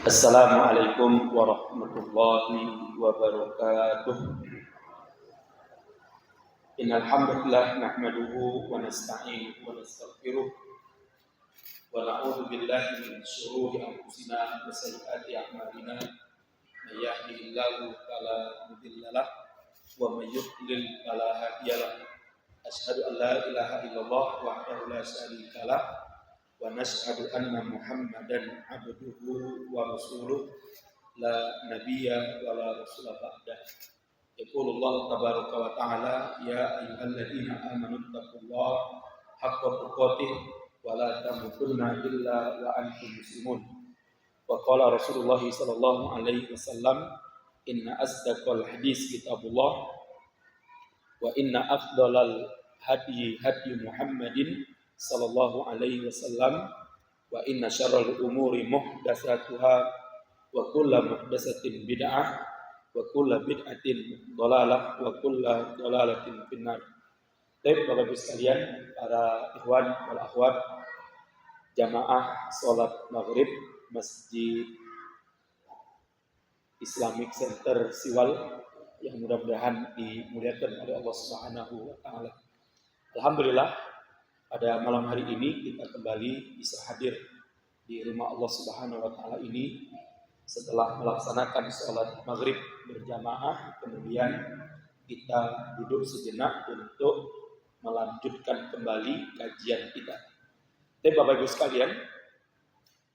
Assalamualaikum warahmatullahi wabarakatuh. Innal hamdalillah nahmaduhu wa nasta'inuhu wa nastaghfiruh wa na'udzu billahi min shururi anfusina wa sayyiati a'malina. May yahdihillahu fala mudilla lahu wa may yudlil fala hadiya lahu. Asyhadu an la ilaha illallah wahdahu la syarika lahu wa nashhadu anna Muhammadan abduhu wa rasuluh la nabiyya wa la rasula ba'dah. Yaqulullahu tabaraka wa ta'ala ya ayyuhalladzina amanu taqullaha haqqa tuqatih wa la tamutunna illa wa antum muslimun. Wa qala Rasulullah sallallahu alaihi wasallam inna asdaqal hadis kitabullah wa inna afdalal hadi Muhammadin sallallahu alaihi wasallam wa inna syarral umuri muhdatsatuha wa kullu muhdatsatin bid'ah wa kullu bid'atin dhalalah wa kullu dhalalatin finnar. Baik Bapak Ibu sekalian, para ikhwan wal akhwat jamaah salat maghrib Masjid Islamic Center Siwal yang mudah-mudahan dimuliakan oleh Allah Subhanahu wa taala. Alhamdulillah, pada malam hari ini kita kembali bisa hadir di rumah Allah Subhanahu wa taala ini setelah melaksanakan sholat maghrib berjamaah, kemudian kita duduk sejenak untuk melanjutkan kembali kajian kita. Tapi Bapak Ibu sekalian,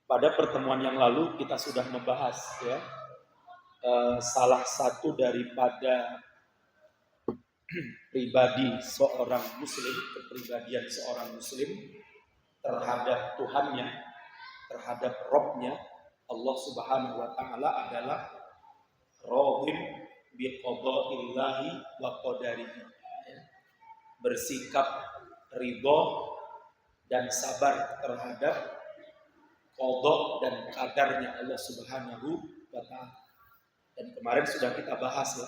pada pertemuan yang lalu kita sudah membahas salah satu daripada pribadi seorang muslim, kepribadian seorang muslim terhadap Tuhannya, terhadap Rabb-nya, Allah Subhanahu wa taala adalah radin bi qada'illahi wa qadarihi. Bersikap ridho dan sabar terhadap qada dan qadarnya Allah Subhanahu wa taala. Dan kemarin sudah kita bahas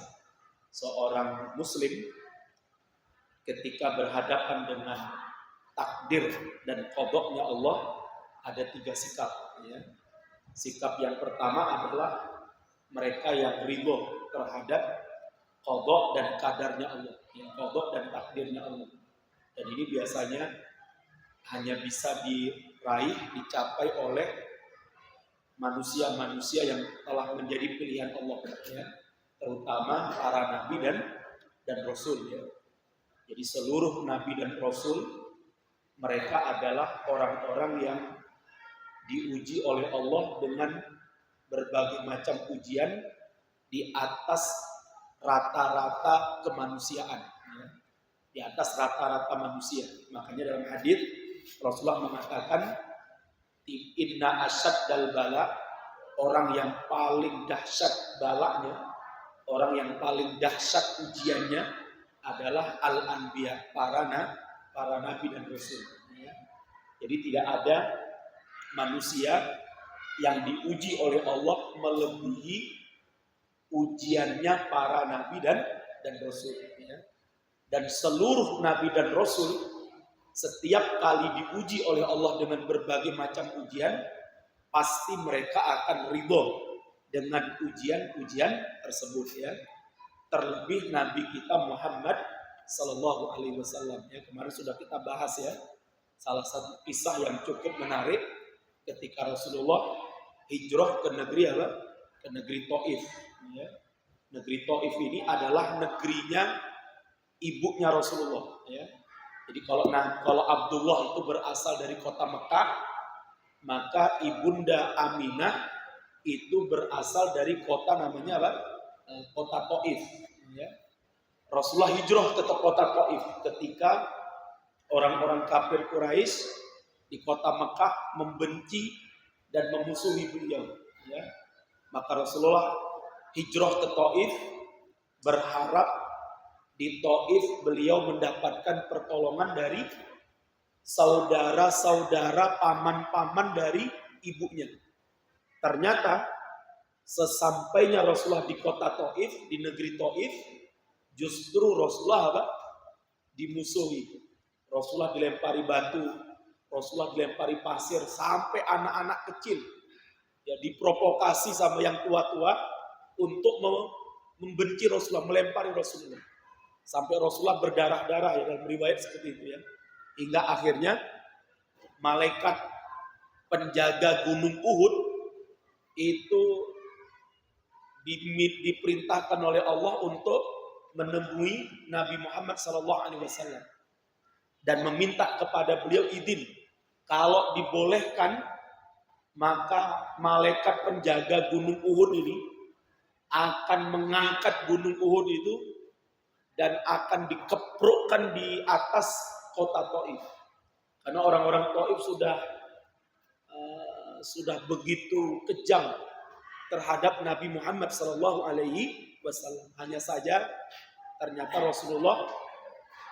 seorang muslim ketika berhadapan dengan takdir dan qadanya Allah ada 3 sikap. Sikap yang pertama adalah mereka yang ridho terhadap qada dan qadarnya Allah, qada dan takdirnya Allah. Dan ini biasanya hanya bisa diraih, dicapai oleh manusia-manusia yang telah menjadi pilihan Allah, terutama para nabi dan rasul. Jadi seluruh nabi dan rasul mereka adalah orang-orang yang diuji oleh Allah dengan berbagai macam ujian di atas rata-rata kemanusiaan, di atas rata-rata manusia. Makanya dalam hadis Rasulullah mengatakan inna asyaddal bala, orang yang paling dahsyat balanya, orang yang paling dahsyat ujiannya adalah al-anbiya, para nabi dan rasul. Jadi tidak ada manusia yang diuji oleh Allah melebihi ujiannya para nabi dan rasul. Dan seluruh nabi dan rasul setiap kali diuji oleh Allah dengan berbagai macam ujian, pasti mereka akan ridho dengan ujian-ujian tersebut. Terlebih Nabi kita Muhammad Sallallahu Alaihi Wasallam. Kemarin sudah kita bahas salah satu kisah yang cukup menarik ketika Rasulullah hijrah ke negeri ke negeri Taif. Negeri Taif ini adalah negerinya ibunya Rasulullah. Jadi kalau Abdullah itu berasal dari kota Mekah, maka ibunda Aminah itu berasal dari kota namanya kota Taif. Rasulullah hijrah ke kota Taif ketika orang-orang kafir Quraisy di kota Mekah membenci dan memusuhi beliau. Maka Rasulullah hijrah ke Taif berharap di Taif beliau mendapatkan pertolongan dari saudara-saudara, paman-paman dari ibunya. Ternyata sesampainya Rasulullah di kota Taif, di negeri Taif, justru Rasulullah dimusuhi. Rasulullah dilempari batu, Rasulullah dilempari pasir, sampai anak-anak kecil Ya, diprovokasi sama yang tua-tua untuk membenci Rasulullah, melempari Rasulullah. Sampai Rasulullah berdarah-darah ya, dalam riwayat seperti itu ya. Hingga akhirnya malaikat penjaga gunung Uhud itu diperintahkan oleh Allah untuk menemui Nabi Muhammad SAW dan meminta kepada beliau izin kalau dibolehkan, maka malaikat penjaga gunung Uhud ini akan mengangkat gunung Uhud itu dan akan dikeprokkan di atas kota Taif. Karena orang-orang Taif sudah begitu kejam terhadap Nabi Muhammad SAW. Hanya saja ternyata Rasulullah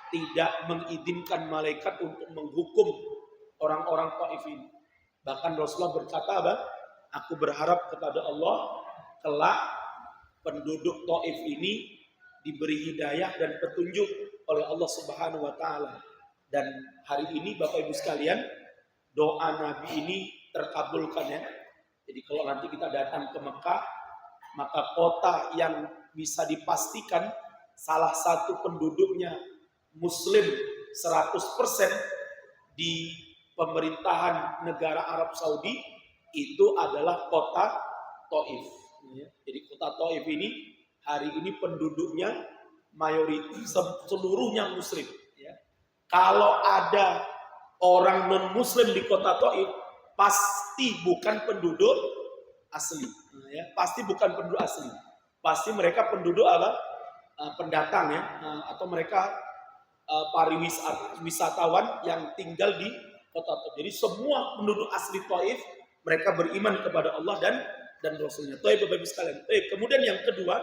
tidak mengizinkan malaikat untuk menghukum orang-orang Taif ini. Bahkan Rasulullah berkata, aku berharap kepada Allah kelak penduduk Taif ini diberi hidayah dan petunjuk oleh Allah Subhanahu wa taala. Dan hari ini Bapak Ibu sekalian, doa Nabi ini terkabulkan ya. Jadi kalau nanti kita datang ke Mekah, maka kota yang bisa dipastikan salah satu penduduknya Muslim 100% di pemerintahan negara Arab Saudi itu adalah kota Taif. Jadi kota Taif ini hari ini penduduknya mayoritas seluruhnya Muslim. Kalau ada orang non-Muslim di kota Taif, pasti bukan penduduk asli. Pasti bukan penduduk asli. Pasti mereka penduduk pendatang ya, atau mereka wisatawan yang tinggal di kota Taif. Jadi semua penduduk asli Taif mereka beriman kepada Allah dan Rasulnya. Taif, Bapak Ibu sekalian. Kemudian yang kedua,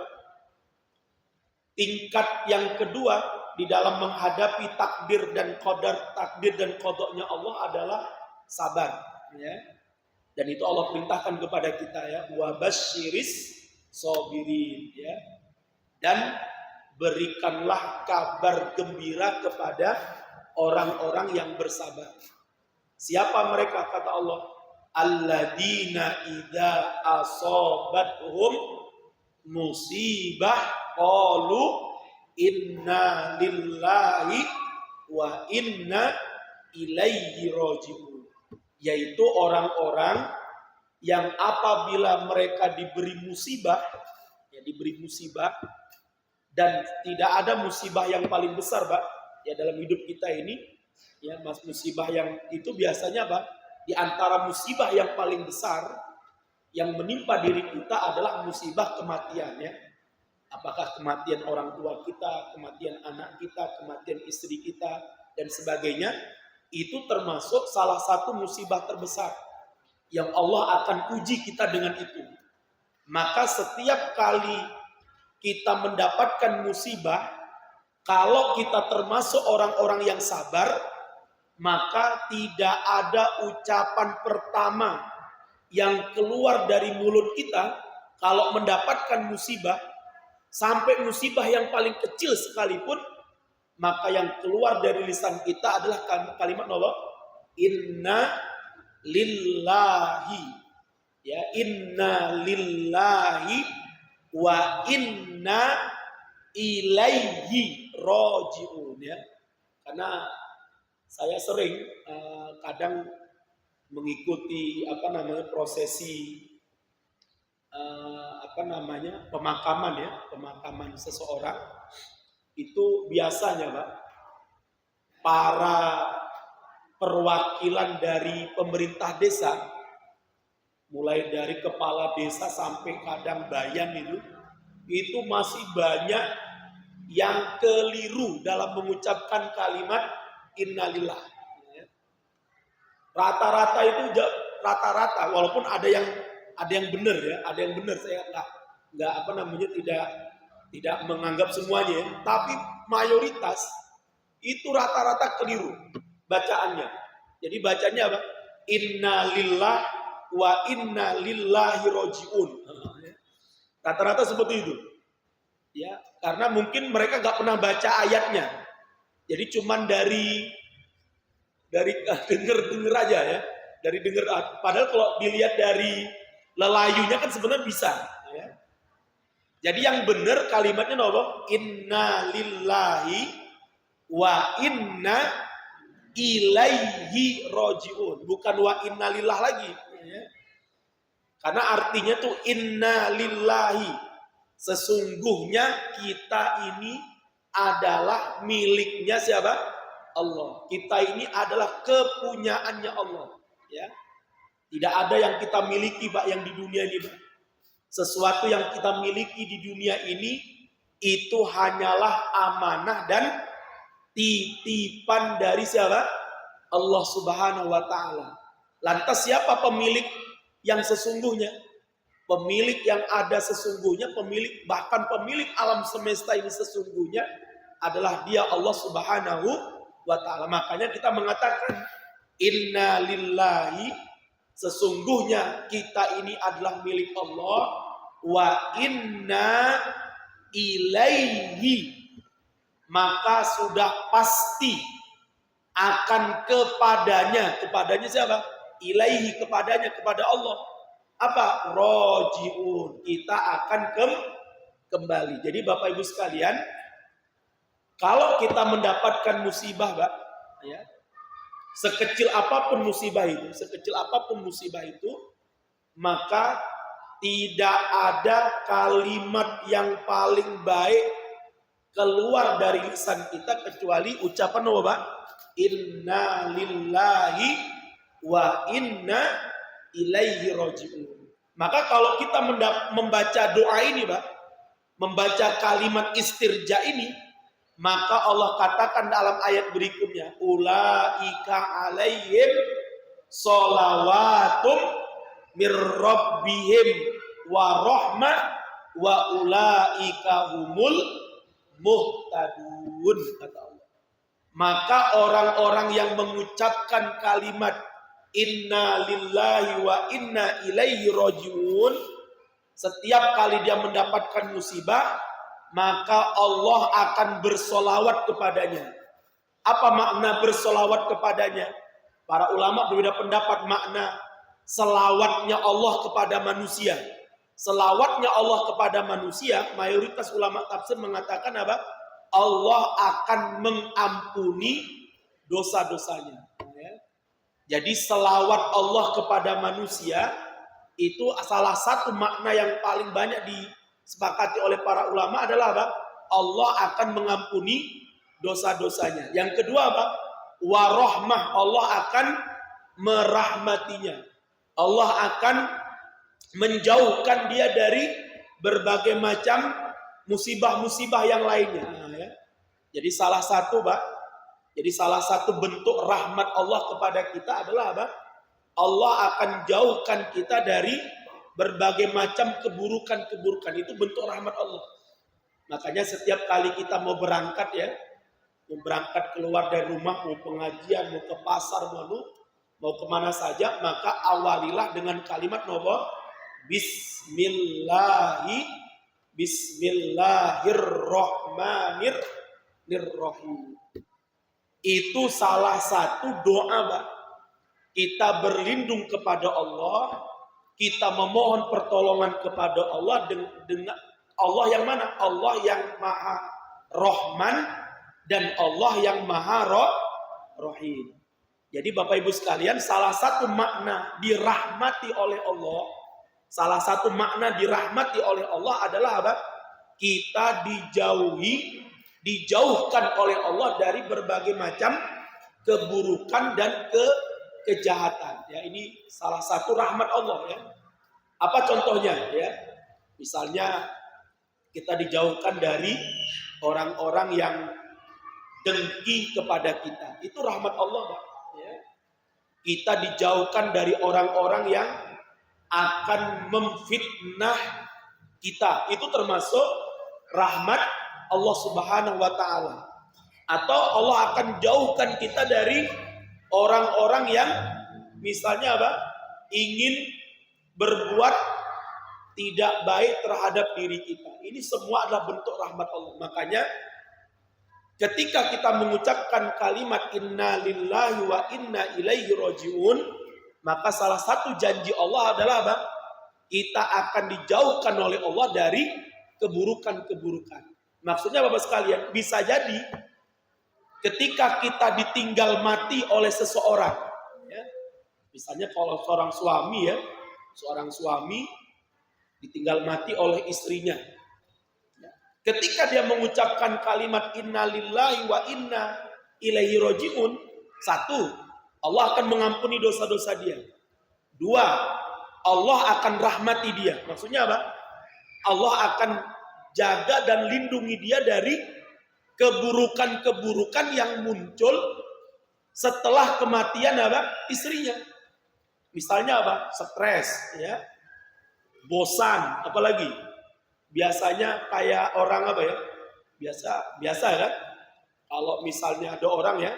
tingkat yang kedua di dalam menghadapi takdir dan qadoknya Allah adalah sabar. Ya. Dan itu Allah perintahkan kepada kita ya, wa basyiris sabirin ya. Dan berikanlah kabar gembira kepada orang-orang yang bersabar. Siapa mereka? Kata Allah, alladzina idza asabathum musibah qalu inna lillahi wa inna ilaihi raji'un. Yaitu orang-orang yang apabila mereka diberi musibah, dan tidak ada musibah yang paling besar, Pak, ya dalam hidup kita ini, ya musibah yang itu biasanya, Pak, di antara musibah yang paling besar yang menimpa diri kita adalah musibah kematian, ya. Apakah kematian orang tua kita, kematian anak kita, kematian istri kita, dan sebagainya. Itu termasuk salah satu musibah terbesar yang Allah akan uji kita dengan itu. Maka setiap kali kita mendapatkan musibah, kalau kita termasuk orang-orang yang sabar, maka tidak ada ucapan pertama yang keluar dari mulut kita kalau mendapatkan musibah, sampai musibah yang paling kecil sekalipun, maka yang keluar dari lisan kita adalah kalimat Allah, inna lillahi, ya, inna lillahi wa inna ilaihi raji'un, ya. Karena saya sering kadang mengikuti prosesi pemakaman seseorang. Itu biasanya, Pak, para perwakilan dari pemerintah desa, mulai dari kepala desa sampai kadang bayan itu masih banyak yang keliru dalam mengucapkan kalimat innalillah. Rata-rata itu walaupun ada yang benar ya, ada yang benar, saya tidak menganggap semuanya, tapi mayoritas itu rata-rata keliru bacaannya. Jadi bacanya apa? Inna lillah wa inna lillahi raji'un. Rata-rata seperti itu. Ya, karena mungkin mereka nggak pernah baca ayatnya. Jadi cuman dari denger aja ya. Padahal kalau dilihat dari Lelayunya kan sebenarnya bisa. Ya. Jadi yang benar kalimatnya apa? Inna lillahi wa inna ilaihi rojiun. Bukan wa inna lillah lagi. Ya. Karena artinya tuh inna lillahi. Sesungguhnya kita ini adalah miliknya siapa? Allah. Kita ini adalah kepunyaannya Allah. Ya. Tidak ada yang kita miliki Pak yang di dunia ini Pak. Sesuatu yang kita miliki di dunia ini itu hanyalah amanah dan titipan dari siapa? Allah Subhanahu wa taala. Lantas siapa pemilik yang sesungguhnya? Pemilik yang ada sesungguhnya, pemilik bahkan pemilik alam semesta ini sesungguhnya adalah Dia Allah Subhanahu wa taala. Makanya kita mengatakan inna lillahi, sesungguhnya kita ini adalah milik Allah, wa inna ilaihi, maka sudah pasti akan kepadanya. Kepadanya siapa? Ilaihi, kepadanya, kepada Allah. Apa? Rojiun, kita akan kembali. Jadi Bapak Ibu sekalian, kalau kita mendapatkan musibah, Pak, ya, sekecil apapun musibah itu, maka tidak ada kalimat yang paling baik keluar dari lisan kita kecuali ucapan apa, Pak? Inna lillahi wa inna ilaihi rojiun. Maka kalau kita membaca doa ini, Pak, membaca kalimat istirja ini, maka Allah katakan dalam ayat berikutnya, ulaika alaihim sholawatun mir rabbihim wa rahmah wa ulaika humul muhtadun, kata Allah. Maka orang-orang yang mengucapkan kalimat inna lillahi wa inna ilaihi rojiun, setiap kali dia mendapatkan musibah, maka Allah akan bersolawat kepadanya. Apa makna bersolawat kepadanya? Para ulama berbeda pendapat makna selawatnya Allah kepada manusia. Selawatnya Allah kepada manusia, mayoritas ulama tafsir mengatakan apa? Allah akan mengampuni dosa-dosanya. Jadi selawat Allah kepada manusia itu salah satu makna yang paling banyak disepakati oleh para ulama adalah apa? Allah akan mengampuni dosa-dosanya. Yang kedua apa? Warahmah, Allah akan merahmatinya. Allah akan menjauhkan dia dari berbagai macam musibah-musibah yang lainnya. Nah, ya. Jadi salah satu, Pak, salah satu bentuk rahmat Allah kepada kita adalah apa? Allah akan jauhkan kita dari berbagai macam keburukan-keburukan. Itu bentuk rahmat Allah. Makanya setiap kali kita mau berangkat ya, mau berangkat keluar dari rumah, mau pengajian, mau ke pasar, mau kemana saja, maka awalilah dengan kalimat nopo Bismillahirrahmanirrahim. Itu salah satu doa, Pak. Kita berlindung kepada Allah, kita memohon pertolongan kepada Allah dengan Allah yang mana? Allah yang Maha Rahman dan Allah yang Maha Rahim. Jadi Bapak Ibu sekalian, salah satu makna dirahmati oleh Allah, adalah apa? Kita dijauhkan oleh Allah dari berbagai macam keburukan dan kejahatan. Ya, ini salah satu rahmat Allah ya. Apa contohnya ya? Misalnya kita dijauhkan dari orang-orang yang dengki kepada kita. Itu rahmat Allah, Pak. Ya. Kita dijauhkan dari orang-orang yang akan memfitnah kita. Itu termasuk rahmat Allah Subhanahu wa taala. Atau Allah akan jauhkan kita dari orang-orang yang misalnya apa? Ingin berbuat tidak baik terhadap diri kita. Ini semua adalah bentuk rahmat Allah. Makanya ketika kita mengucapkan kalimat inna lillahi wa inna ilaihi rojiun, maka salah satu janji Allah adalah apa? kita akan dijauhkan oleh Allah dari keburukan-keburukan. Maksudnya Bapak sekalian, bisa jadi ketika kita ditinggal mati oleh seseorang, ya, misalnya kalau seorang suami ditinggal mati oleh istrinya, ya, ketika dia mengucapkan kalimat innalillahi wa inna ilaihi rojiun, satu, Allah akan mengampuni dosa-dosa dia. Dua, Allah akan rahmati dia. Maksudnya apa? Allah akan jaga dan lindungi dia dari keburukan-keburukan yang muncul setelah kematian apa? Istrinya. Misalnya apa? Stres, ya. Bosan, apalagi biasanya kayak orang apa ya? Biasa kan? Kalau misalnya ada orang ya,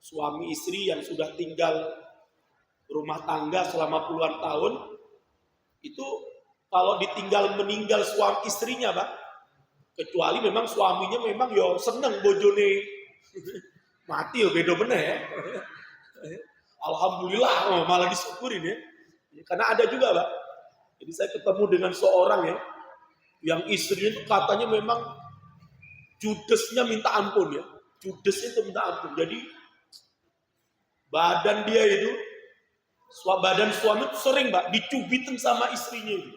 suami istri yang sudah tinggal rumah tangga selama puluhan tahun, itu kalau ditinggal meninggal suami istrinya, Pak, kecuali memang suaminya memang yo seneng bojone mati yo beda bener ya. Alhamdulillah, malah disyukurin ya. Karena ada juga, Pak. Jadi saya ketemu dengan seorang ya, yang istrinya itu katanya memang judesnya minta ampun ya. Judesnya itu minta ampun. Jadi badan dia itu, badan suami itu sering, Mbak, dicubitin sama istrinya itu.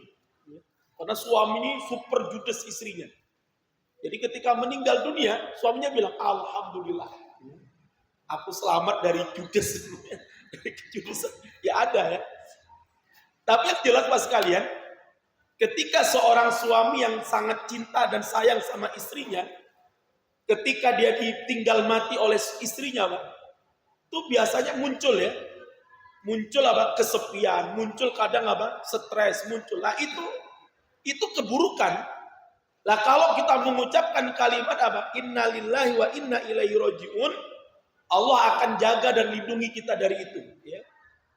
Karena suami ini super judes istrinya. Jadi ketika meninggal dunia, suaminya bilang, alhamdulillah, aku selamat dari judes. Dari kejudesan. Ya ada ya. Tapi yang jelas Pak sekalian, ketika seorang suami yang sangat cinta dan sayang sama istrinya, ketika dia ditinggal mati oleh istrinya, Pak, itu biasanya muncul ya. Muncul apa? Kesepian, muncul kadang apa? Stres, muncul. Lah itu keburukan. Lah kalau kita mengucapkan kalimat apa? Innalillahi wa inna ilaihi rojiun, Allah akan jaga dan lindungi kita dari itu. Ya.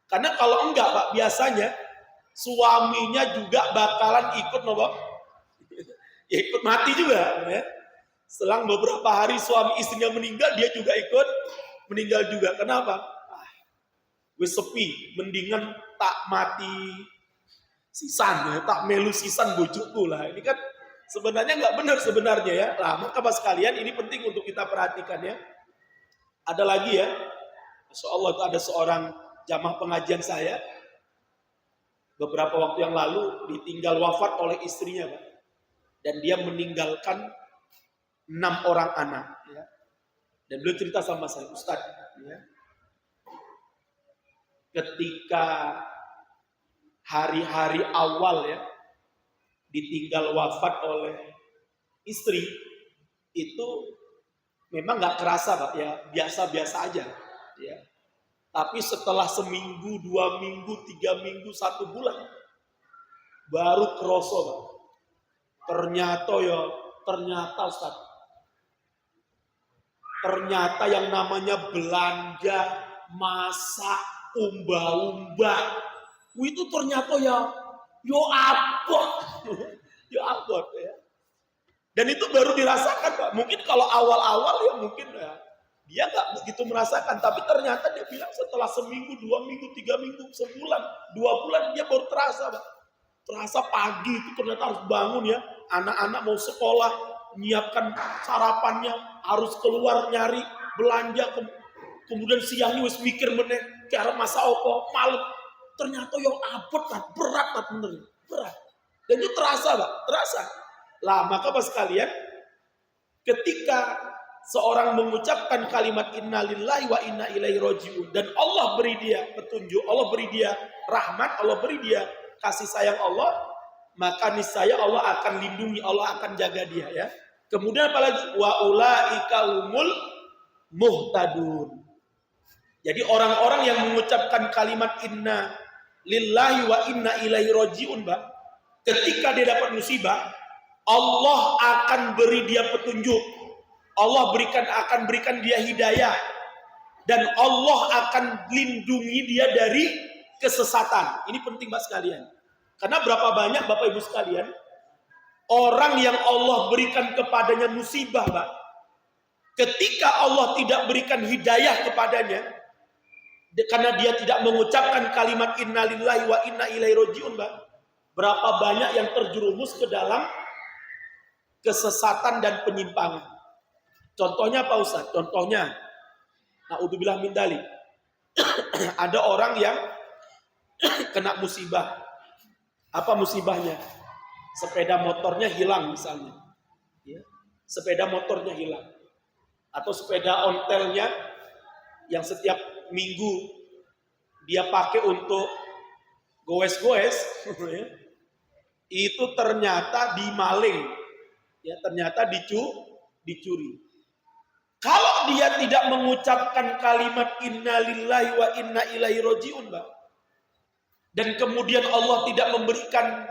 Karena kalau enggak, Pak, biasanya suaminya juga bakalan ikut nopo, ya ikut mati juga. Ya. Selang beberapa hari suami istrinya meninggal, dia juga ikut meninggal juga. Kenapa? Wis sepi, mendingan tak mati sisan, ya, tak melu sisan bojoku lah. Ini kan sebenarnya nggak benar sebenarnya ya. Nah, maka Bapak sekalian ini penting untuk kita perhatikan ya. Ada lagi ya, Masya Allah itu ada seorang jamaah pengajian saya beberapa waktu yang lalu ditinggal wafat oleh istrinya, Pak. Dan dia meninggalkan 6 orang anak. Ya. Dan beliau cerita sama saya, Ustaz, ya, ketika hari-hari awal ya ditinggal wafat oleh istri, itu memang nggak kerasa, Pak, ya biasa-biasa aja ya. Tapi setelah seminggu, 2 minggu, 3 minggu, 1 bulan baru kerasa, Pak. Ternyata Ustaz, ternyata yang namanya belanja, masak, umba-umba, itu ternyata yo abot ya. Dan itu baru dirasakan, Pak. Mungkin kalau awal-awal ya mungkin ya, dia nggak begitu merasakan, tapi ternyata dia bilang setelah seminggu, 2 minggu, 3 minggu, sebulan, 2 bulan dia baru terasa, Pak. Terasa pagi itu ternyata harus bangun ya, anak-anak mau sekolah, menyiapkan sarapannya, harus keluar nyari belanja, kemudian siangnya wis mikir meneh cara masa opo, malam ternyata yang abot kan, berat kan, berat. Dan itu terasa, Pak, terasa. Lah, maka Bapak sekalian, ketika seorang mengucapkan kalimat innalillahi wa inna ilaihi rojiun dan Allah beri dia petunjuk, Allah beri dia rahmat, Allah beri dia kasih sayang Allah, maka niscaya Allah akan lindungi, Allah akan jaga dia ya. Kemudian apalagi wa ulaika humul muhtadun. Jadi orang-orang yang mengucapkan kalimat inna lillahi wa inna ilaihi rojiun, Pak, ketika dia dapat musibah, Allah akan beri dia petunjuk. Allah akan berikan dia hidayah. Dan Allah akan lindungi dia dari kesesatan. Ini penting, Pak sekalian. Karena berapa banyak Bapak Ibu sekalian, orang yang Allah berikan kepadanya musibah, Pak, ketika Allah tidak berikan hidayah kepadanya, karena dia tidak mengucapkan kalimat innalillahi wa inna ilaihi rojiun, Pak, Berapa banyak yang terjerumus ke dalam kesesatan dan penyimpangan. Contohnya apa Ustaz? Contohnya, na'udzubillah min dzalik. Ada orang yang kena musibah. Apa musibahnya? Sepeda motornya hilang misalnya. Ya. Sepeda motornya hilang. Atau sepeda ontelnya yang setiap minggu dia pakai untuk goes-goes. Itu ternyata dimaling. Ya, ternyata dicuri. Kalau dia tidak mengucapkan kalimat inna lillahi wa inna ilaihi rajiun, Mbak, dan kemudian Allah tidak memberikan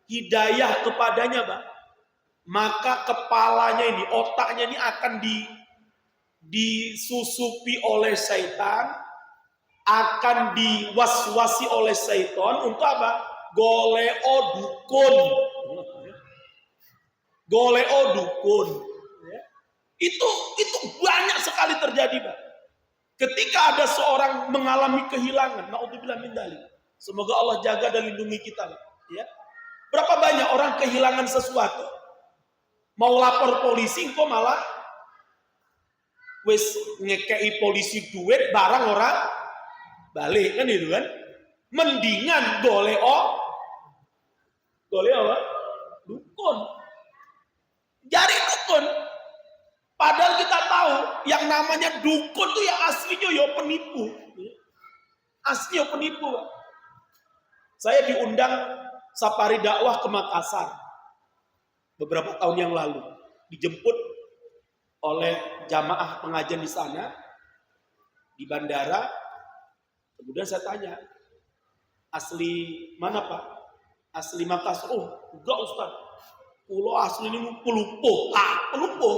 hidayah kepadanya, Mbak, maka kepalanya ini, otaknya ini akan disusupi oleh syaitan, akan diwaswasi oleh syaitan untuk apa? Goleo dukun. Goleo dukun. Itu banyak sekali terjadi, Pak. Ketika ada seorang mengalami kehilangan, naudzubillah min dzalik. Semoga Allah jaga dan lindungi kita, Pak. Ya. Berapa banyak orang kehilangan sesuatu, mau lapor polisi, kok malah wis ngekei polisi duit, barang orang balik, kan itu kan? Mendingan goleo apa? Dukun. Jari dukun. Padahal kita tahu yang namanya dukun tuh yang aslinya ya penipu. Aslinya penipu. Saya diundang safari dakwah ke Makassar beberapa tahun yang lalu. Dijemput oleh jamaah pengajian di sana di bandara. Kemudian saya tanya, asli mana Pak? Asli Makassar. Oh, enggak Ustaz. Pulau asli ini Pelupo. Pelupo.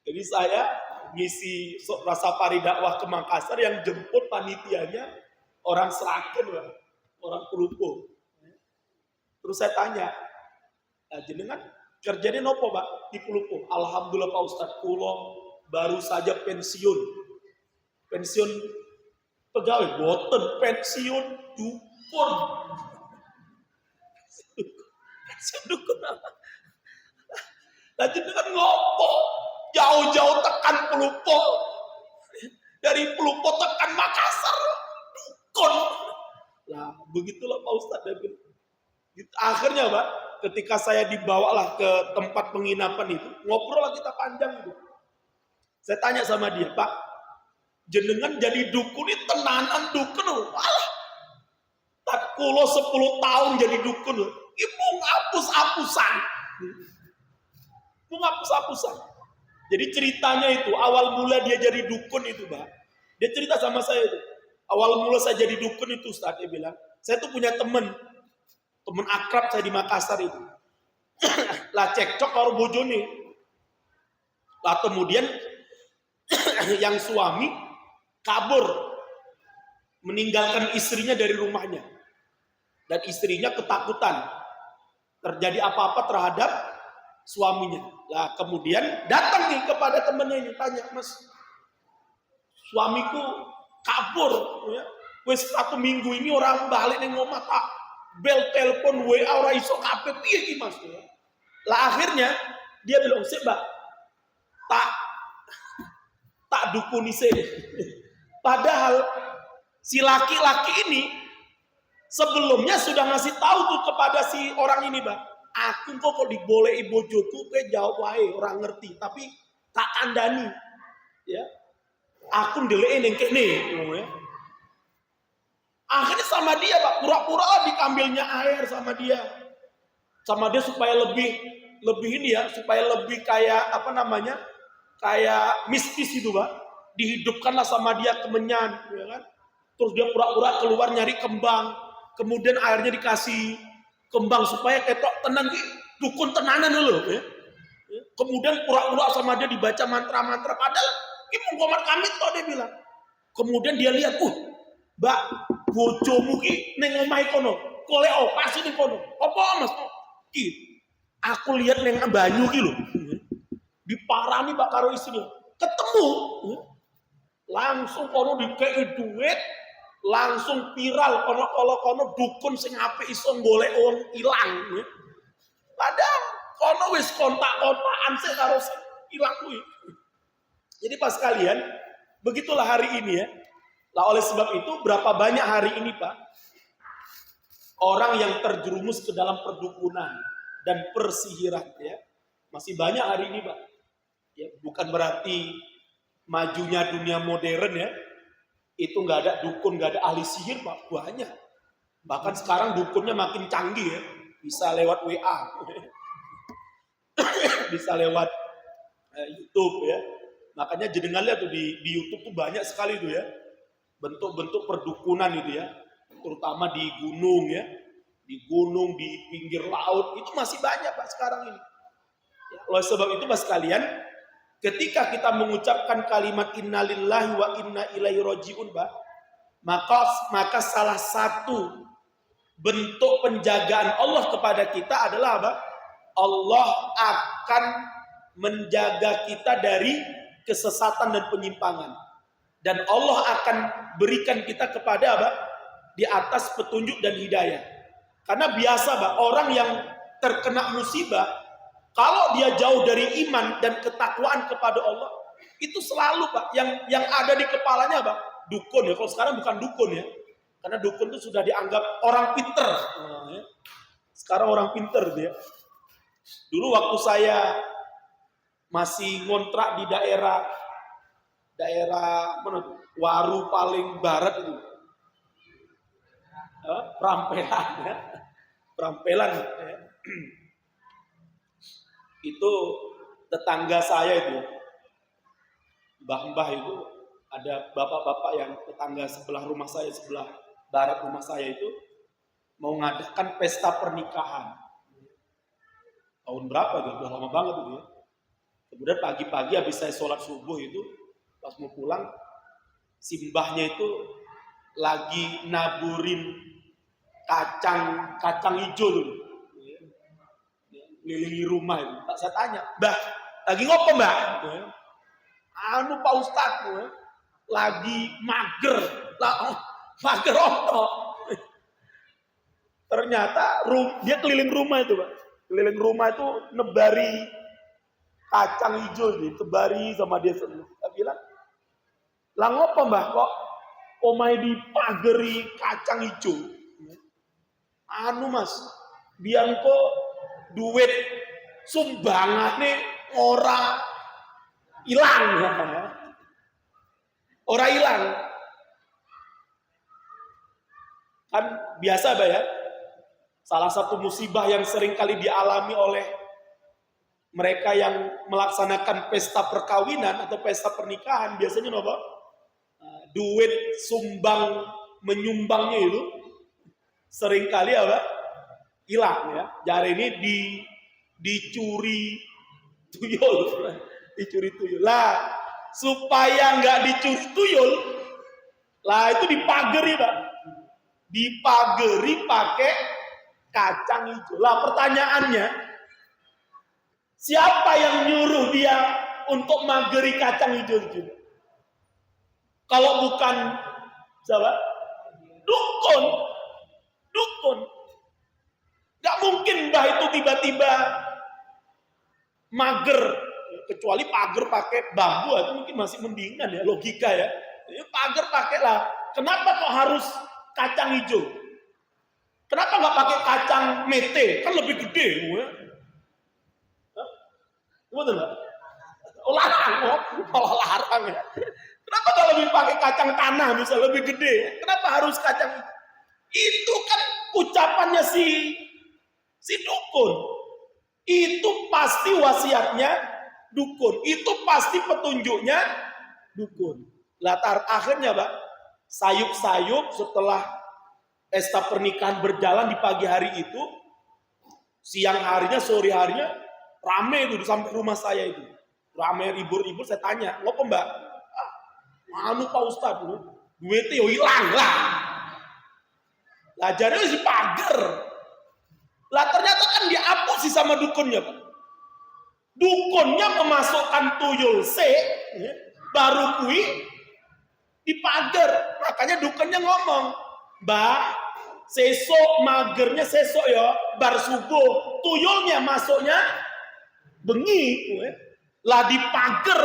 Jadi saya ngisi safari dakwah ke Makassar, yang jemput panitianya orang Seragen, orang Pelupo. Terus saya tanya, jenengan kerjanya nopo Pak di Pelupo? Alhamdulillah Pak Ustaz, kulo baru saja pensiun. Pensiun pegawai, boten pensiun dukun. Pensiun dukun apa? Nah, jenengan ngopo jauh-jauh tekan Pelupo, dari Pelupo tekan Makassar, dukun. Nah, begitulah Pak Ustadz. Akhirnya Pak, ketika saya dibawalah ke tempat penginapan itu, ngobrol lah kita panjang itu. Saya tanya sama dia, Pak, jenengan jadi dukun ini tenanan dukun, alah, tak kulo 10 tahun jadi dukun, ibu ngapus-hapusan. Menghapus-hapusan. Jadi ceritanya itu, awal mula dia jadi dukun itu, Mbak. Dia cerita sama saya itu. Awal mula saya jadi dukun itu, Ustaz, dia bilang, saya tuh punya teman akrab saya di Makassar itu. Lah cekcok karo bojone. Lah kemudian yang suami kabur, meninggalkan istrinya dari rumahnya. Dan istrinya ketakutan terjadi apa-apa terhadap suaminya. Lah kemudian datang nih kepada temennya ini, tanya, Mas, suamiku kabur, ya. Wes 1 minggu ini orang balik ning omah, tak bel telepon WA ora iso kabeh, piye iki Mas? Ya. Lah akhirnya dia bilang, "Sik, Mbak, tak dukuni sih." Padahal si laki-laki ini sebelumnya sudah ngasih tahu tuh kepada si orang ini, Mbak. Aku kok dibolehi bojoku, kowe jawab wae, orang ngerti, tapi tak kandani. Ya. Aku ndeleke ning kene, ya. Akhirnya sama dia, Pak, pura-pura dikambilnya air sama dia. Sama dia supaya lebih ini ya, supaya lebih kayak apa namanya? Kayak mistis itu, Pak. Dihidupkanlah sama dia kemenyan, ya kan? Terus dia pura-pura keluar nyari kembang, kemudian airnya dikasih kembang supaya ketok tenang, dukun tenanan dulu, ya. Kemudian pura-pura sama dia dibaca mantra-mantra, padahal ini mengkomat kami toh, dia bilang. Kemudian dia lihat, Mbak, bojomu ki ning omahe kono, golek opas ning kono. Apa Mas? Ki, aku lihat ning banyu ki lho. Diparani Pak karo istrinya. Ketemu. Langsung kono dikei duit, langsung viral kono dukun sing apik iso golek wong ilang. Padahal kono wis kontak-kontakan sik karo sing ilang kuwi. Jadi pas kalian, begitulah hari ini ya. Lah oleh sebab itu berapa banyak hari ini Pak orang yang terjerumus ke dalam perdukunan dan persihiran ya. Masih banyak hari ini Pak. Ya, bukan berarti majunya dunia modern ya. Itu nggak ada dukun, nggak ada ahli sihir Pak, banyak. Bahkan sekarang dukunnya makin canggih ya. Bisa lewat WA. Bisa lewat YouTube ya. Makanya jenengan lihat tuh di YouTube tuh banyak sekali tuh ya. Bentuk-bentuk perdukunan itu ya. Terutama di gunung ya. Di gunung, di pinggir laut. Itu masih banyak Pak sekarang ini. Ya, oleh sebab itu Pak sekalian, ketika kita mengucapkan kalimat innalillahi wa inna ilaihi rajiun Pak, maka salah satu bentuk penjagaan Allah kepada kita adalah apa? Allah akan menjaga kita dari kesesatan dan penyimpangan. Dan Allah akan berikan kita kepada apa? Di atas petunjuk dan hidayah. Karena biasa Pak, orang yang terkena musibah, kalau dia jauh dari iman dan ketakwaan kepada Allah, itu selalu Pak, yang ada di kepalanya Pak, dukun ya. Kalau sekarang bukan dukun ya. Karena dukun itu sudah dianggap orang pinter. Sekarang orang pinter dia. Dulu waktu saya masih ngontrak di daerah mana tuh? Waru paling barat itu. Perampelan ya. Perampelan ya. Itu tetangga saya itu. Mbah-mbah itu ada bapak-bapak yang tetangga sebelah rumah saya, sebelah barat rumah saya itu mau ngadakan pesta pernikahan. Tahun berapa gitu? Udah lama banget itu ya. Kemudian pagi-pagi habis saya sholat subuh itu, pas mau pulang, si mbahnya itu lagi naburin kacang hijau dulu. Kelilingi rumah itu. Tak saya tanya, "Mbah, lagi ngopo, Mbak?" "Anu Pak Ustadz, lagi mager." Lah, mager apa? Ternyata dia keliling rumah itu, Pak. Keliling rumah itu nebari kacang hijau ditebari sama dia semua. Saya bilang, "Lah ngopo Mbah kok omai dipageri kacang hijau?" "Anu Mas, biar kok duit sumbangane ora hilang." Ora hilang. Kan biasa Pak ya. Salah satu musibah yang sering kali dialami oleh mereka yang melaksanakan pesta perkawinan atau pesta pernikahan biasanya apa? Duit menyumbangnya itu sering kali apa? Hilang ya. Jari ini dicuri tuyul. Dicuri tuyul. Lah, supaya nggak dicuri tuyul, lah itu dipageri Pak. Dipageri pakai kacang hijau. Lah pertanyaannya, siapa yang nyuruh dia untuk mageri kacang hijau itu? Kalau bukan siapa? Dukun. Gak mungkin Mbah itu tiba-tiba mager, kecuali pagar pakai bambu itu mungkin masih mendingan ya, logika ya. Pagar pakailah. Kenapa kok harus kacang hijau? Kenapa nggak pakai kacang mete? Kan lebih gede. Betul nggak? Larang ya. Kenapa nggak lebih pakai kacang tanah misalnya lebih gede? Kenapa harus kacang? Itu kan ucapannya si dukun. Itu pasti wasiatnya dukun. Itu pasti petunjuknya dukun. Latar akhirnya Pak, sayup-sayup setelah pesta pernikahan berjalan di pagi hari itu, siang harinya, sore harinya, rame itu sampai rumah saya itu. Rame ribur-ribur, saya tanya, "Ngopo Mbak?" "Anu Pak Ustadz, duitnya yo hilang lah." Lah jadinya si pager. Lah ternyata kan dihapus sih sama dukunnya Pak. Dukunnya memasukkan tuyul baru kui Dipager. Makanya dukennya ngomong, Mbak, sesok magernya sesok ya, bar subuh, tuyulnya masuknya bengi. Lah dipager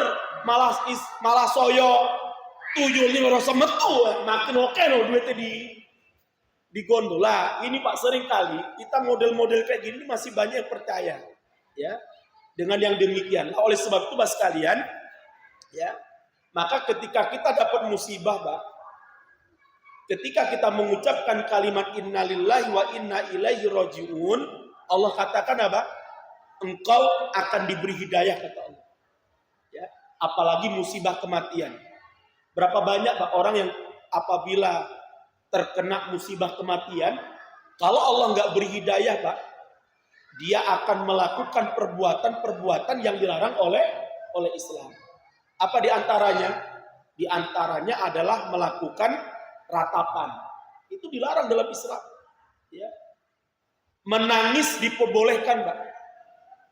malah soyo tuyulnya ngerasa metu, makin oke no duitnya di gondola. Ini Pak, sering kali kita model-model kayak gini masih banyak yang percaya ya dengan yang demikian. Nah, oleh sebab itu Mas sekalian ya, maka ketika kita dapat musibah Pak, ketika kita mengucapkan kalimat innalillahi wa inna ilaihi rajiun, Allah katakan apa? Engkau akan diberi hidayah, kata Allah. Ya, apalagi musibah kematian. Berapa banyak Pak orang yang apabila terkena musibah kematian, kalau Allah nggak beri hidayah Pak, dia akan melakukan perbuatan-perbuatan yang dilarang oleh Islam. Apa diantaranya? Diantaranya adalah melakukan ratapan. Itu dilarang dalam Islam. Ya. Menangis diperbolehkan Pak.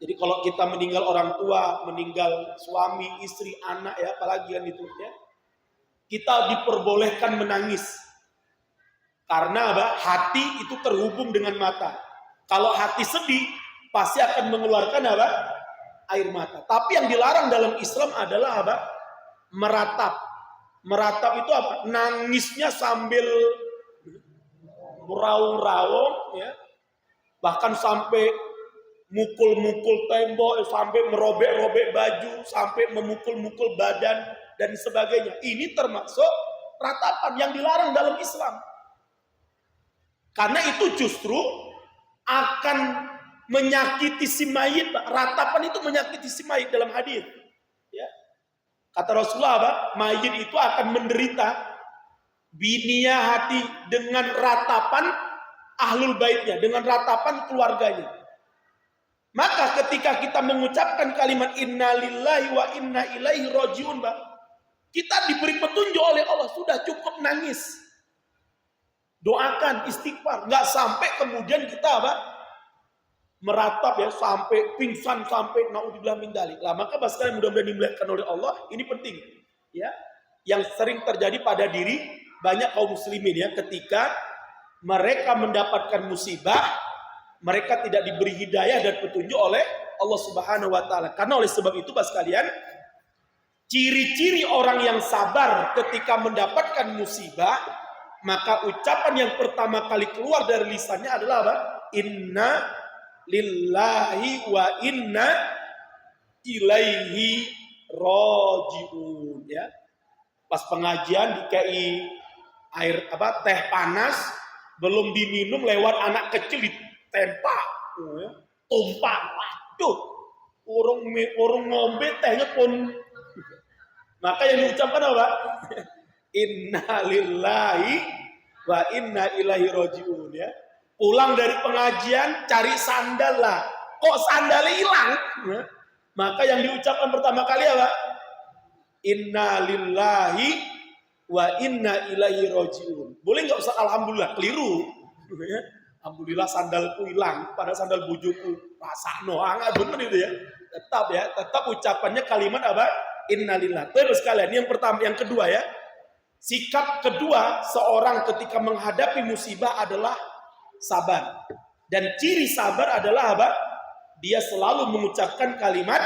Jadi kalau kita meninggal orang tua, meninggal suami, istri, anak ya, apalagi kan itu ya, kita diperbolehkan menangis. Karena apa? Hati itu terhubung dengan mata. Kalau hati sedih, pasti akan mengeluarkan apa? Air mata. Tapi yang dilarang dalam Islam adalah apa? Meratap. Meratap itu apa? Nangisnya sambil meraung-raung, ya. Bahkan sampai mukul-mukul tembok, sampai merobek-robek baju, sampai memukul-mukul badan dan sebagainya. Ini termasuk ratapan yang dilarang dalam Islam. Karena itu justru akan menyakiti si mayit. Ratapan itu menyakiti si mayit dalam hadis. Ya. Kata Rasulullah, Pak, mayit itu akan menderita binia hati dengan ratapan ahlul baitnya, dengan ratapan keluarganya. Maka ketika kita mengucapkan kalimat innalillahi wa inna ilaihi rajiun, Pak, kita diberi petunjuk oleh Allah, sudah cukup nangis. Doakan, istighfar, nggak sampai kemudian kita apa? Meratap ya, sampai pingsan, sampai naudzubillah min dzalik. Lah maka sekalian mudah-mudahan dimuliakan oleh Allah, ini penting ya. Yang sering terjadi pada diri banyak kaum muslimin ya, ketika mereka mendapatkan musibah, mereka tidak diberi hidayah dan petunjuk oleh Allah Subhanahu wa taala. Karena oleh sebab itu Pak sekalian, ciri-ciri orang yang sabar ketika mendapatkan musibah, maka ucapan yang pertama kali keluar dari lisannya adalah apa? Inna lillahi wa inna ilaihi rajiun ya. Pas pengajian dikai air apa? Teh panas, belum diminum lewat anak kecil ditempak, ya. Tumpah. Waduh. Orang ngombe tehnya pun. Maka yang diucapkan apa? Inna lillahi wa inna ilaihi rajiun ya. Pulang dari pengajian cari sandal lah. Kok sandalnya hilang? Ya. Maka yang diucapkan pertama kali apa? Inna lillahi wa inna ilaihi rajiun. Boleh nggak usah alhamdulillah, keliru. Ya. Alhamdulillah sandalku hilang, pada sandal bujuku. Rasakno, enggak benar itu ya. Tetap ucapannya kalimat apa? Innalillah. Terus sekalian, yang pertama, yang kedua ya. Sikap kedua seorang ketika menghadapi musibah adalah sabar. Dan ciri sabar adalah apa? Dia selalu mengucapkan kalimat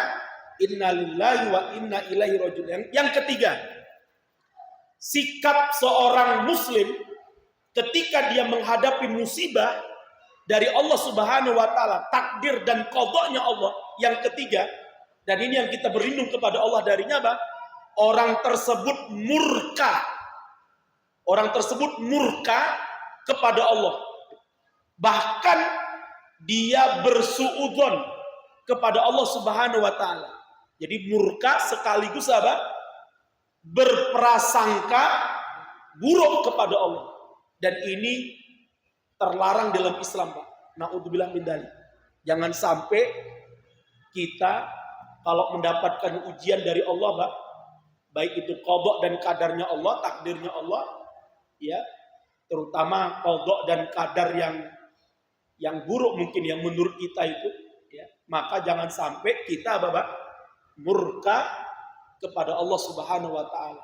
innalillahi wa inna ilaihi rajiun. Yang ketiga, sikap seorang muslim ketika dia menghadapi musibah dari Allah Subhanahu wa taala, takdir dan qadanya Allah. Yang ketiga, dan ini yang kita berlindung kepada Allah darinya apa? Orang tersebut murka. Orang tersebut murka kepada Allah. Bahkan dia bersuudzon kepada Allah Subhanahu wa taala. Jadi murka sekaligus apa? Berprasangka buruk kepada Allah. Dan ini terlarang dalam Islam, Pak. Naudzubillah min dzalik. Jangan sampai kita kalau mendapatkan ujian dari Allah, Pak, baik itu qada dan kadarnya Allah, takdirnya Allah, ya, terutama qada dan kadar yang buruk mungkin yang menurut kita itu, ya, maka jangan sampai kita Bapak murka kepada Allah Subhanahu wa taala.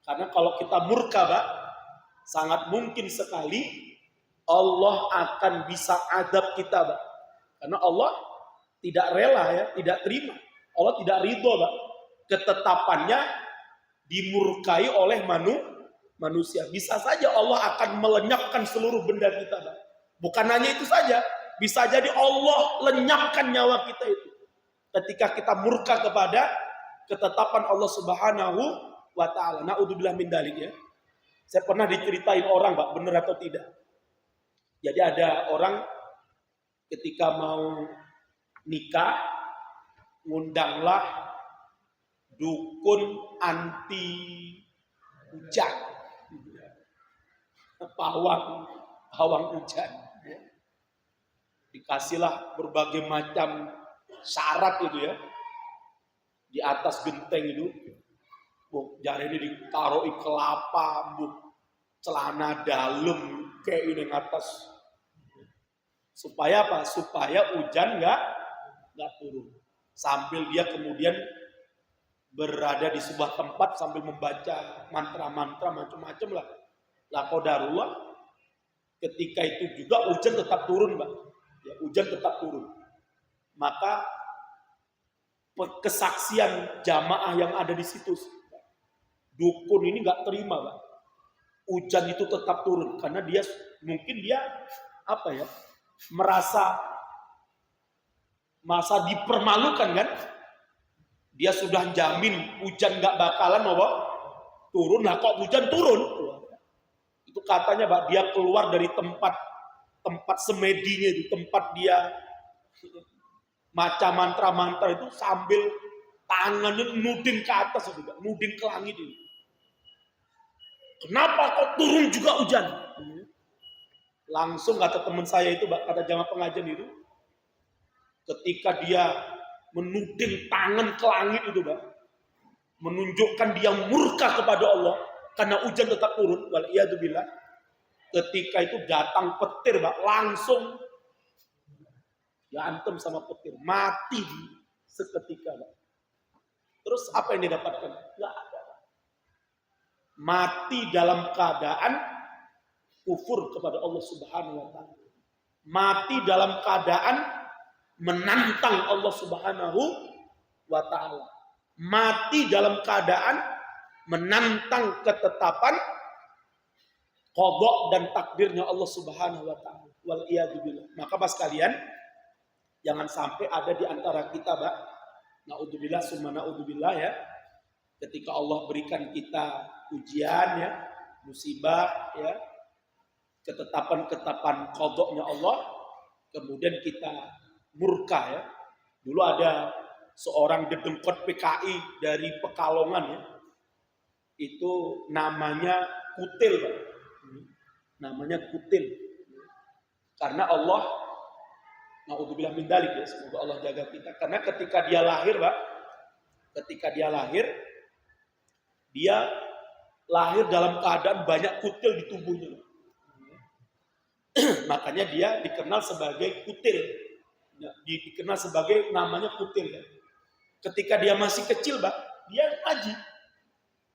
Karena kalau kita murka, Pak, sangat mungkin sekali Allah akan bisa adab kita, Pak. Karena Allah tidak rela ya, tidak terima. Allah tidak ridho, Pak. Ketetapannya dimurkai oleh manusia. Bisa saja Allah akan melenyapkan seluruh benda kita, Pak. Bukan hanya itu saja, bisa jadi Allah lenyapkan nyawa kita itu. Ketika kita murka kepada ketetapan Allah Subhanahu wa ta'ala. Na'udzubillah min dzalik ya. Saya pernah diceritain orang, Pak, benar atau tidak. Jadi ada orang ketika mau nikah, ngundanglah dukun anti hujan. Pawang hujan. Dikasihlah berbagai macam syarat itu ya. Di atas genteng itu. Jari ini ditaruh kelapa, celana dalam kayak ini yang atas. Supaya apa? Supaya hujan nggak turun. Sambil dia kemudian berada di sebuah tempat sambil membaca mantra-mantra macam-macam lah. Lah qadarullah, ketika itu juga hujan tetap turun, Pak. Ya, hujan tetap turun. Maka kesaksian jamaah yang ada di situ, dukun ini nggak terima, Pak. Hujan itu tetap turun karena mungkin dia apa ya? Merasa dipermalukan kan? Dia sudah jamin hujan nggak bakalan turun, lah kok hujan turun? Itu katanya, Pak, dia keluar dari tempat semedinya itu, tempat dia maca mantra-mantra itu sambil tangannya nuding ke atas itu, nuding ke langit itu. Kenapa kok turun juga hujan? Langsung kata teman saya itu, Pak, kata jamaah pengajian itu, ketika dia menuding tangan ke langit itu, Pak, menunjukkan dia murka kepada Allah karena hujan tetap turun, waliyadzubillah. Ketika itu datang petir, Pak, langsung diantem sama petir, mati seketika, Pak. Terus apa yang dia dapatkan? Nggak ada. Mati dalam keadaan kufur kepada Allah Subhanahu wa ta'ala. Mati dalam keadaan menantang Allah Subhanahu wa ta'ala. Mati dalam keadaan menantang ketetapan qada dan takdirnya Allah Subhanahu wa ta'ala. Wal iyadzubillah. Maka Pak sekalian, jangan sampai ada di antara kita, Pak, naudzubillah summa naudzubillah ya, ketika Allah berikan kita ujian ya, musibah ya, ketetapan-ketetapan qadanya Allah, kemudian kita murka ya. Dulu ada seorang dedengkot PKI dari Pekalongan ya. Itu namanya Kutil, Pak. Namanya Kutil. Karena Allah, naudzubillah min dzalik ya, semoga Allah jaga kita. Karena ketika dia lahir, Pak, dia lahir dalam keadaan banyak kutil di tubuhnya. Makanya dia dikenal sebagai kutil. Dikenal sebagai namanya kutil ya. Ketika dia masih kecil, Pak, dia ngaji.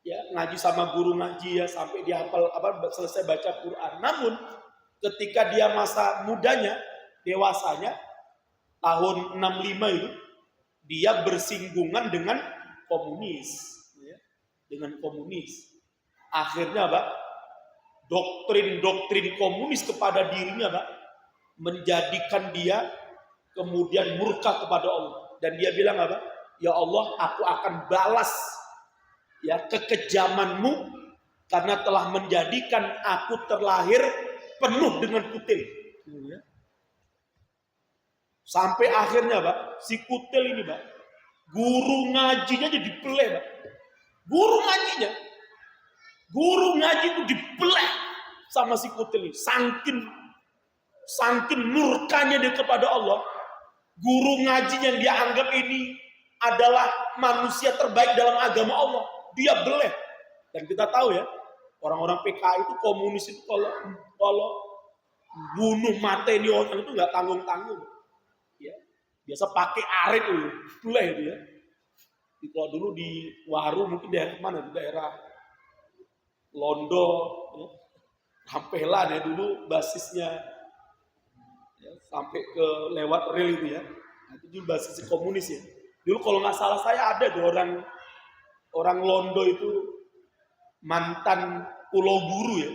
Ya, ngaji sama guru ngaji ya sampai dia hafal selesai baca Quran. Namun ketika dia masa mudanya, dewasanya tahun 65 itu, dia bersinggungan dengan komunis ya. Dengan komunis. Akhirnya, Pak, doktrin komunis kepada dirinya, Pak, menjadikan dia kemudian murka kepada Allah. Dan dia bilang apa? Ya Allah, aku akan balas ya kekejamanmu karena telah menjadikan aku terlahir penuh dengan kutil. Sampai akhirnya, Pak, si kutil ini, Pak, guru ngajinya jadi dibeleh, Pak. Guru ngaji itu dibeleh sama si kutil ini. Sangkin murkanya dia kepada Allah. Guru ngaji yang dia anggap ini adalah manusia terbaik dalam agama Allah, dia beleh. Dan kita tahu ya, orang-orang PKI itu, komunis itu kalau bunuh mateni orang itu nggak tanggung-tanggung. Ya, biasa pakai arit itu, beleh itu ya. Kalau dulu di Waru mungkin daerah mana? Di daerah Londo, ya. Rampelan ya dulu basisnya, ya, sampai ke lewat rel itu ya. Nah, itu dulu basis komunis ya. Dulu kalau nggak salah saya ada tuh orang Londo itu mantan Pulau Buru ya.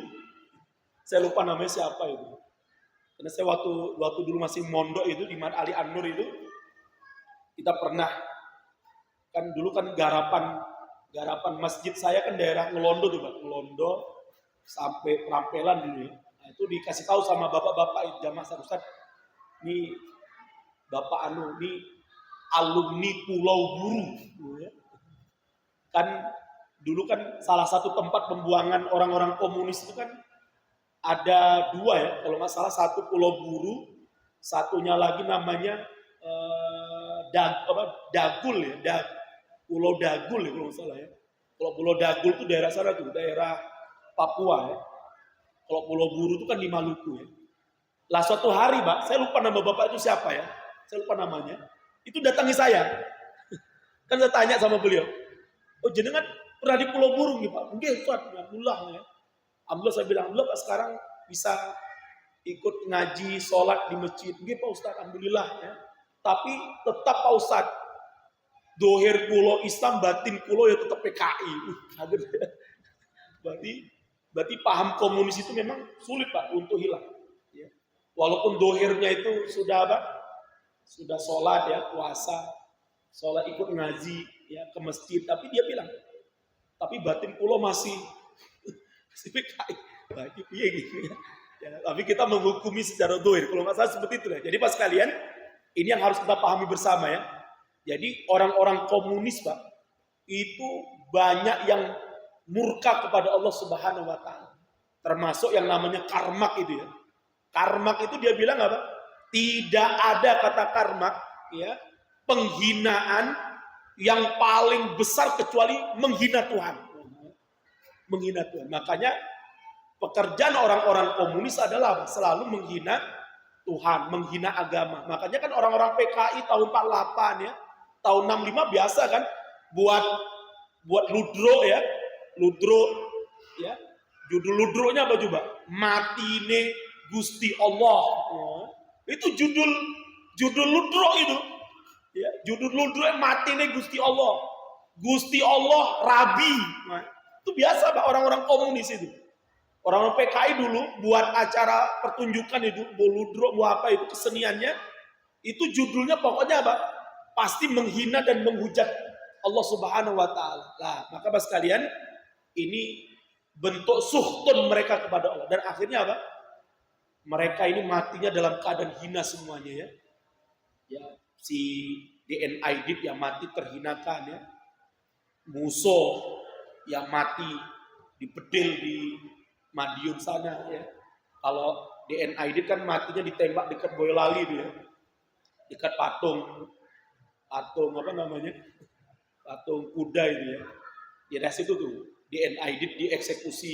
Saya lupa namanya siapa itu. Karena saya waktu dulu masih mondok itu di Mat Ali An-Nur itu, kita pernah kan dulu kan garapan masjid saya kan daerah Ngelondo tuh Pak, Ngelondo sampai Perampelan dulu ya. Nah, itu dikasih tahu sama bapak-bapak jamaah Ustaz, ini Bapak ini alumni Pulau Buru ya. Kan dulu kan salah satu tempat pembuangan orang-orang komunis itu kan ada dua ya, kalau nggak salah satu Pulau Buru, satunya lagi namanya Dagul ya, Pulau Dagul ya kalau nggak salah ya. Kalau Pulau Dagul itu daerah sana tuh, daerah Papua ya. Kalau Pulau Buru itu kan di Maluku ya. Lah suatu hari Pak, saya lupa nama bapak itu siapa ya, saya lupa namanya, itu datangi saya. Kan saya tanya sama beliau, oh jenengan pernah di Pulau Buru nih Pak? Enggak Ustaz, alhamdulillah ya. Alhamdulillah saya bilang, alhamdulillah Pak sekarang bisa ikut ngaji, sholat di masjid. Enggak Pak Ustaz, alhamdulillah ya. Tapi tetap Pak Ustaz, dohir kulo Islam, batin kulo ya tetap PKI. Berarti paham komunis itu memang sulit Pak untuk hilang. Ya. Walaupun dohirnya itu sudah apa? Sudah sholat ya, puasa, sholat ikut ngaji ya ke masjid. Tapi dia bilang, tapi batin kulo masih PKI. Berarti piye gitu ya. Ya. Tapi kita menghukumi secara dohir. Kalau nggak salah seperti itu ya. Jadi Pak sekalian, ini yang harus kita pahami bersama ya. Jadi orang-orang komunis Pak, itu banyak yang murka kepada Allah Subhanahu wa taala. Termasuk yang namanya Karmak itu ya. Karmak itu dia bilang apa? Tidak ada kata Karmak ya, penghinaan yang paling besar kecuali menghina Tuhan. Menghina Tuhan. Makanya pekerjaan orang-orang komunis adalah selalu menghina Tuhan, menghina agama. Makanya kan orang-orang PKI tahun 48 ya, tahun 65 biasa kan buat ludro ya. Ludro ya. Judul ludronya apa coba? Matine Gusti Allah. Oh. Itu judul ludro itu. Ya, judul ludro matine Gusti Allah. Gusti Allah Rabi. Nah, itu biasa Pak orang-orang komunis itu. Orang-orang PKI dulu buat acara pertunjukan itu, boludro, buat apa itu keseniannya, itu judulnya pokoknya apa? Pasti menghina dan menghujat Allah Subhanahu wa taala. Nah, maka Bapak sekalian, ini bentuk suhtun mereka kepada Allah dan akhirnya apa? Mereka ini matinya dalam keadaan hina semuanya ya. Ya, si DN Aidit yang mati terhinakan ya. Musuh yang mati dipedil di Madiun sana ya. Kalau DN Aidit kan matinya ditembak dekat Boyolali dia. Dekat patung apa namanya? Patung kuda itu ya. Di daerah situ tuh DN Aidit dieksekusi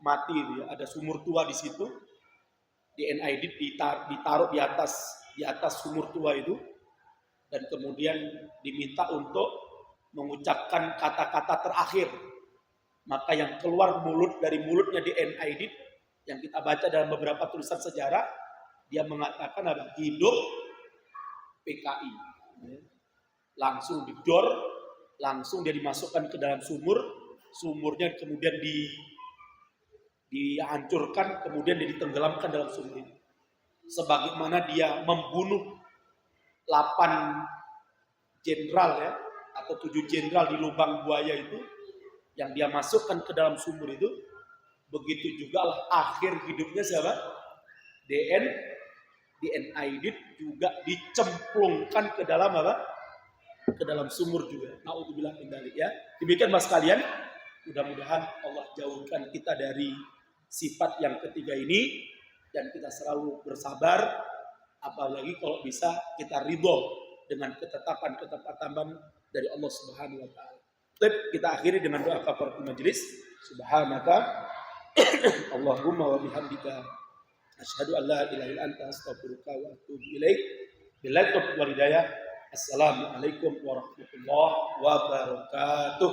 mati itu ya. Ada sumur tua di situ. DN Aidit ditaruh di atas sumur tua itu dan kemudian diminta untuk mengucapkan kata-kata terakhir. Maka yang keluar dari mulutnya DN Aidit yang kita baca dalam beberapa tulisan sejarah, dia mengatakan ada hidup PKI. Langsung didor, langsung dia dimasukkan ke dalam sumurnya kemudian dihancurkan, kemudian dia ditenggelamkan dalam sumur itu. Sebagaimana dia membunuh 8 jenderal ya, atau 7 jenderal di lubang buaya itu, yang dia masukkan ke dalam sumur itu, begitu juga lah akhir hidupnya siapa? DN Aidit juga dicemplungkan ke dalam apa? Ke dalam sumur juga. Naudzubillah min dzalik ya. Demikian Mas kalian, mudah-mudahan Allah jauhkan kita dari sifat yang ketiga ini dan kita selalu bersabar, apalagi kalau bisa kita ridho dengan ketetapan dari Allah Subhanahu wa taala. Kita akhiri dengan doa kafaratul majelis. Subhanaka Allahumma wa bihamdika asyhadu an la ilaha illa anta astaghfiruka wa atubu ilaik. Billahi taufiq wal hidayah. Assalamualaikum warahmatullahi wabarakatuh.